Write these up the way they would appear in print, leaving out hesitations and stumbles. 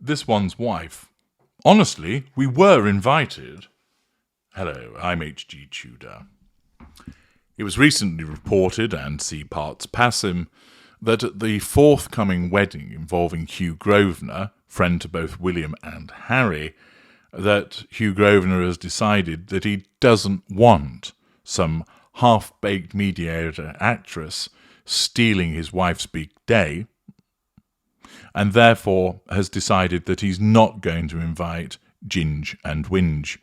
this one's wife. Honestly, we were invited. Hello, I'm H.G. Tudor. It was recently reported, and see parts pass him, that at the forthcoming wedding involving Hugh Grosvenor, friend to both William and Harry, that Hugh Grosvenor has decided that he doesn't want some half-baked mediator actress stealing his wife's big day, and therefore has decided that he's not going to invite Ginge and Winge.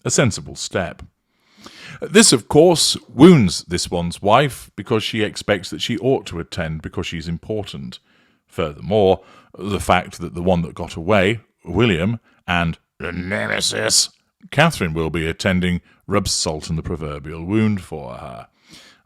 A sensible step. This, of course, wounds this one's wife because she expects that she ought to attend because she's important. Furthermore, the fact that the one that got away, William, and the nemesis, Catherine, will be attending rubs salt in the proverbial wound for her.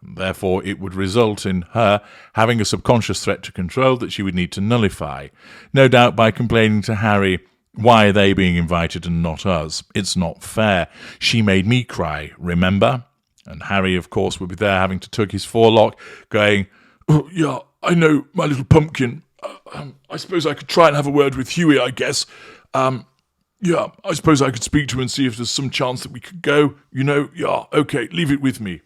Therefore, it would result in her having a subconscious threat to control that she would need to nullify, no doubt by complaining to Harry, why are they being invited and not us? It's not fair. She made me cry, remember? And Harry, of course, would be there having to tug his forelock, going, oh, yeah, I know, my little pumpkin. I suppose I could try and have a word with Hughie, I guess. Yeah, I suppose I could speak to him and see if there's some chance that we could go. You know, yeah, okay, leave it with me.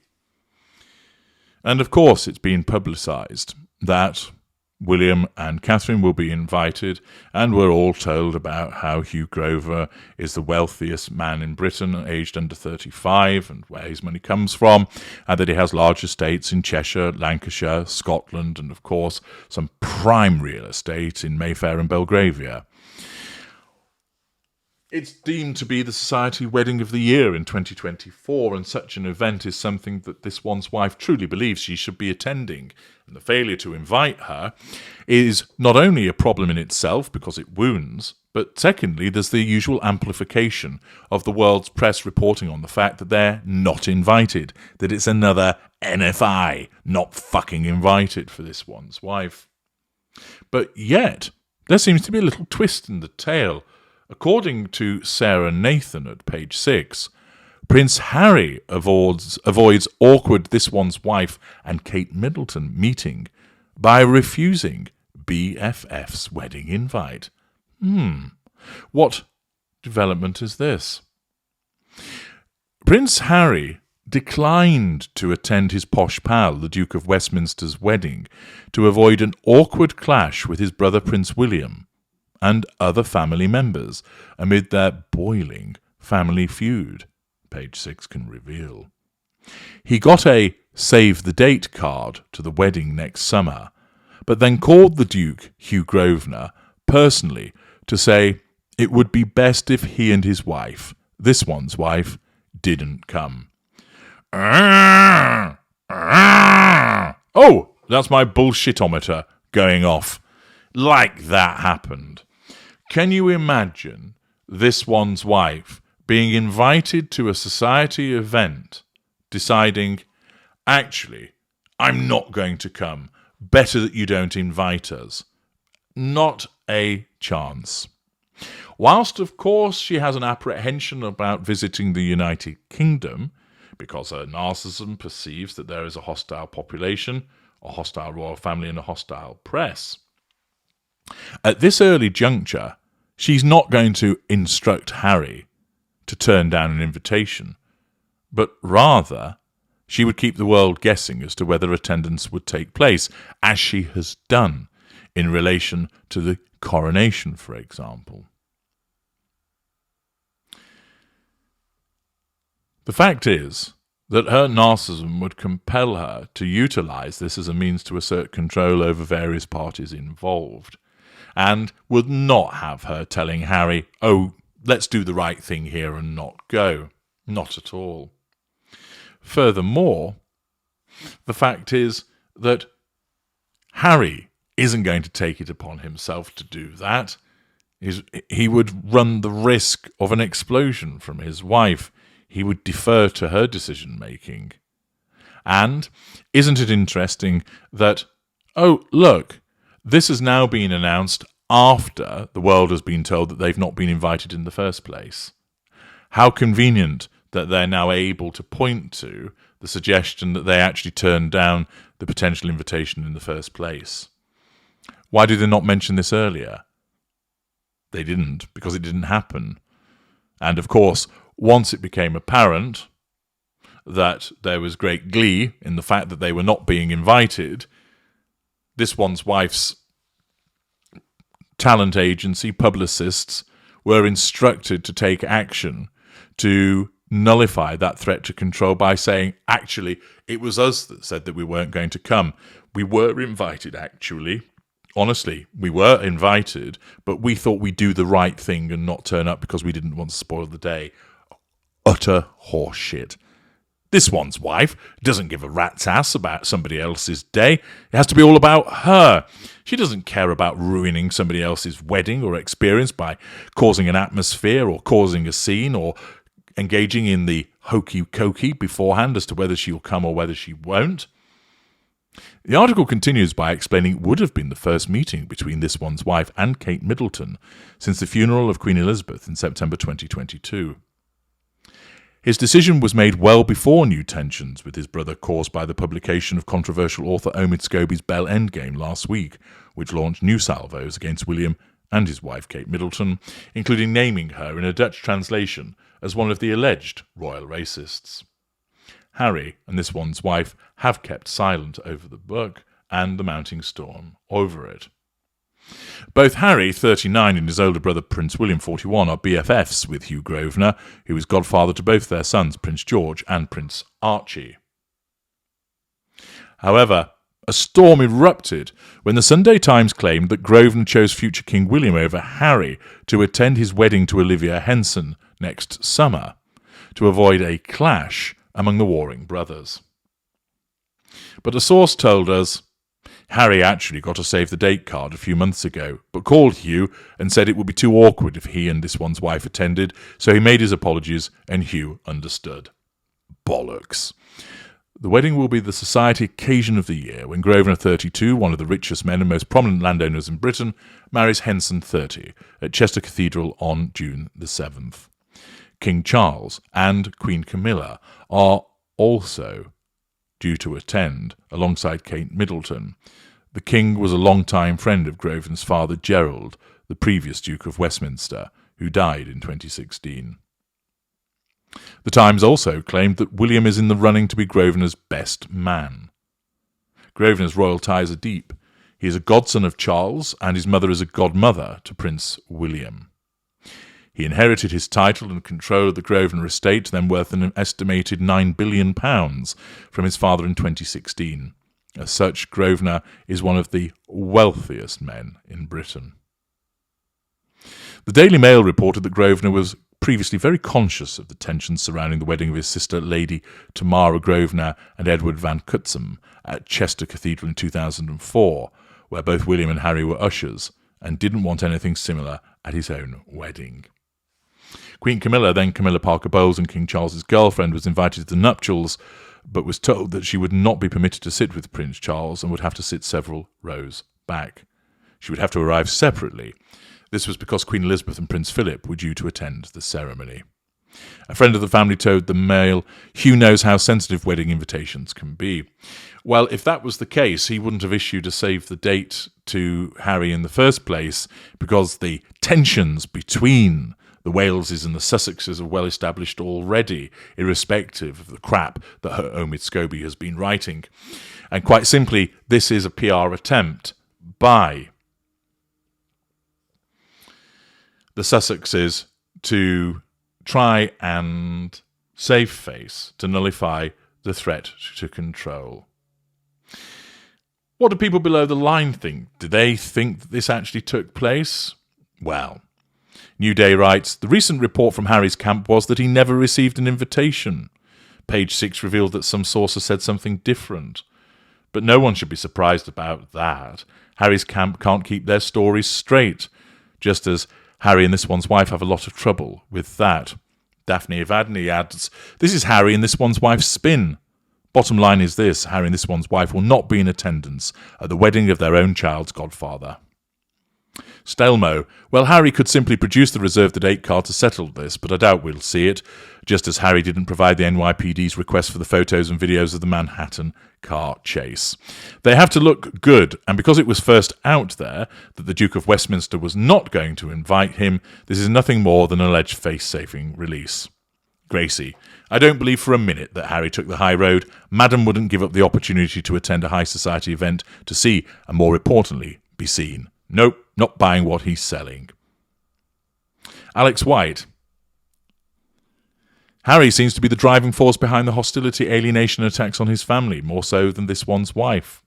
And of course, it's been publicised that William and Catherine will be invited, and we're all told about how Hugh Grosvenor is the wealthiest man in Britain, aged under 35, and where his money comes from, and that he has large estates in Cheshire, Lancashire, Scotland, and of course some prime real estate in Mayfair and Belgravia. It's deemed to be the society wedding of the year in 2024, and such an event is something that this one's wife truly believes she should be attending. And the failure to invite her is not only a problem in itself because it wounds, but secondly, there's the usual amplification of the world's press reporting on the fact that they're not invited, that it's another NFI, not fucking invited for this one's wife. But yet, there seems to be a little twist in the tale. According to Sarah Nathan at page 6, Prince Harry avoids awkward this one's wife and Kate Middleton meeting by refusing BFF's wedding invite. What development is this? Prince Harry declined to attend his posh pal, the Duke of Westminster's wedding, to avoid an awkward clash with his brother Prince William and other family members amid their boiling family feud, page 6 can reveal. He got a save-the-date card to the wedding next summer, but then called the Duke, Hugh Grosvenor, personally to say it would be best if he and his wife, this one's wife, didn't come. Oh, that's my bullshitometer going off. Like that happened. Can you imagine this one's wife being invited to a society event, deciding, actually, I'm not going to come. Better that you don't invite us. Not a chance. Whilst, of course, she has an apprehension about visiting the United Kingdom, because her narcissism perceives that there is a hostile population, a hostile royal family, and a hostile press. At this early juncture, she's not going to instruct Harry to turn down an invitation, but rather she would keep the world guessing as to whether attendance would take place, as she has done in relation to the coronation, for example. The fact is that her narcissism would compel her to utilise this as a means to assert control over various parties involved, and would not have her telling Harry, oh, let's do the right thing here and not go. Not at all. Furthermore, the fact is that Harry isn't going to take it upon himself to do that. He would run the risk of an explosion from his wife. He would defer to her decision-making. And isn't it interesting that, oh, look, this has now been announced after the world has been told that they've not been invited in the first place. How convenient that they're now able to point to the suggestion that they actually turned down the potential invitation in the first place. Why did they not mention this earlier? they didn't, because it didn't happen. And of course, once it became apparent that there was great glee in the fact that they were not being invited, this one's wife's talent agency, publicists, were instructed to take action to nullify that threat to control by saying, actually, it was us that said that we weren't going to come. We were invited, actually. Honestly, we were invited, but we thought we'd do the right thing and not turn up because we didn't want to spoil the day. Utter horseshit. This one's wife doesn't give a rat's ass about somebody else's day. It has to be all about her. She doesn't care about ruining somebody else's wedding or experience by causing an atmosphere or causing a scene or engaging in the hokey-cokey beforehand as to whether she'll come or whether she won't. The article continues by explaining it would have been the first meeting between this one's wife and Kate Middleton since the funeral of Queen Elizabeth in September 2022. His decision was made well before new tensions with his brother caused by the publication of controversial author Omid Scobie's Bell Endgame last week, which launched new salvos against William and his wife Kate Middleton, including naming her in a Dutch translation as one of the alleged royal racists. Harry and this one's wife have kept silent over the book and the mounting storm over it. Both Harry, 39, and his older brother Prince William, 41, are BFFs with Hugh Grosvenor, who is godfather to both their sons, Prince George and Prince Archie. However, a storm erupted when the Sunday Times claimed that Grosvenor chose future King William over Harry to attend his wedding to Olivia Henson next summer, to avoid a clash among the warring brothers. But a source told us Harry actually got a save-the-date card a few months ago, but called Hugh and said it would be too awkward if he and this one's wife attended, so he made his apologies and Hugh understood. Bollocks. The wedding will be the society occasion of the year when Grosvenor 32, one of the richest men and most prominent landowners in Britain, marries Henson 30 at Chester Cathedral on June the 7th. King Charles and Queen Camilla are also due to attend alongside Kate Middleton. The king was a long-time friend of Grosvenor's father Gerald, the previous Duke of Westminster, who died in 2016. The Times also claimed that William is in the running to be Grosvenor's best man. Grosvenor's royal ties are deep. He is a godson of Charles, and his mother is a godmother to Prince William. He inherited his title and control of the Grosvenor estate, then worth an estimated £9 billion, from his father in 2016. As such, Grosvenor is one of the wealthiest men in Britain. The Daily Mail reported that Grosvenor was previously very conscious of the tensions surrounding the wedding of his sister Lady Tamara Grosvenor and Edward Van Cutsem at Chester Cathedral in 2004, where both William and Harry were ushers, and didn't want anything similar at his own wedding. Queen Camilla, then Camilla Parker Bowles and King Charles's girlfriend, was invited to the nuptials, but was told that she would not be permitted to sit with Prince Charles and would have to sit several rows back. She would have to arrive separately. This was because Queen Elizabeth and Prince Philip were due to attend the ceremony. A friend of the family told the Mail, Hugh knows how sensitive wedding invitations can be. Well, if that was the case, he wouldn't have issued a save the date to Harry in the first place, because the tensions between the Waleses and the Sussexes are well established already, irrespective of the crap that Omid Scobie has been writing. And quite simply, this is a PR attempt by the Sussexes to try and save face, to nullify the threat to control. What do people below the line think? Do they think that this actually took place? Well, New Day writes, the recent report from Harry's camp was that he never received an invitation. Page 6 revealed that some sources said something different. But no one should be surprised about that. Harry's camp can't keep their stories straight, just as Harry and this one's wife have a lot of trouble with that. Daphne Evadne adds, this is Harry and this one's wife's spin. Bottom line is this, Harry and this one's wife will not be in attendance at the wedding of their own child's godfather. Stelmo, well, Harry could simply produce the reserve the date card to settle this, but I doubt we'll see it, just as Harry didn't provide the NYPD's request for the photos and videos of the Manhattan car chase. They have to look good, and because it was first out there that the Duke of Westminster was not going to invite him, this is nothing more than an alleged face-saving release. Gracie, I don't believe for a minute that Harry took the high road. Madam wouldn't give up the opportunity to attend a high society event to see, and more importantly, be seen. Nope, not buying what he's selling. Alex White. Harry seems to be the driving force behind the hostility, alienation, and attacks on his family, more so than this one's wife.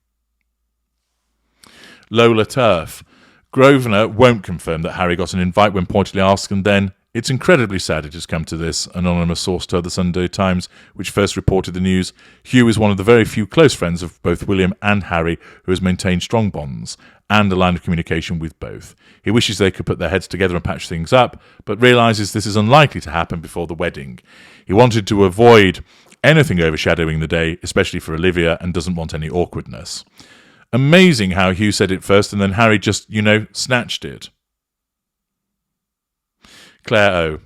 Lola Turf. Grosvenor won't confirm that Harry got an invite when pointedly asked, and then, it's incredibly sad it has come to this, an anonymous source told the Sunday Times, which first reported the news. Hugh is one of the very few close friends of both William and Harry who has maintained strong bonds and a line of communication with both. He wishes they could put their heads together and patch things up, but realises this is unlikely to happen before the wedding. He wanted to avoid anything overshadowing the day, especially for Olivia, and doesn't want any awkwardness. Amazing how Hugh said it first and then Harry just, snatched it. Claire O.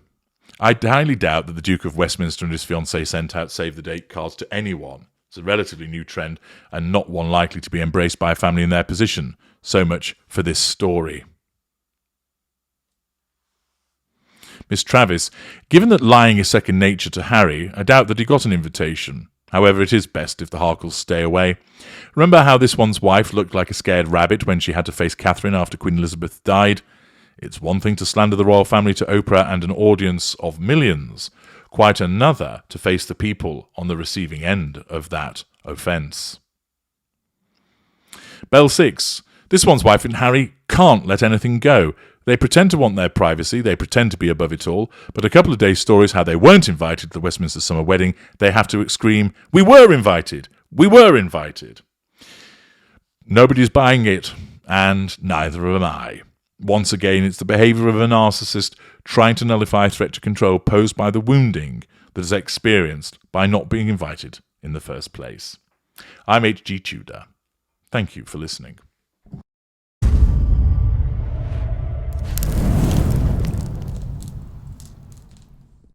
I highly doubt that the Duke of Westminster and his fiancée sent out save-the-date cards to anyone. It's a relatively new trend and not one likely to be embraced by a family in their position. So much for this story. Miss Travis, given that lying is second nature to Harry, I doubt that he got an invitation. However, it is best if the Harkles stay away. Remember how this one's wife looked like a scared rabbit when she had to face Catherine after Queen Elizabeth died? It's one thing to slander the royal family to Oprah and an audience of millions, quite another to face the people on the receiving end of that offence. Bell 6. This one's wife and Harry can't let anything go. They pretend to want their privacy, they pretend to be above it all, but a couple of days' stories how they weren't invited to the Westminster summer wedding, they have to scream, "We were invited! We were invited!" Nobody's buying it, and neither am I. Once again, it's the behaviour of a narcissist trying to nullify a threat to control posed by the wounding that is experienced by not being invited in the first place. I'm H.G. Tudor. Thank you for listening.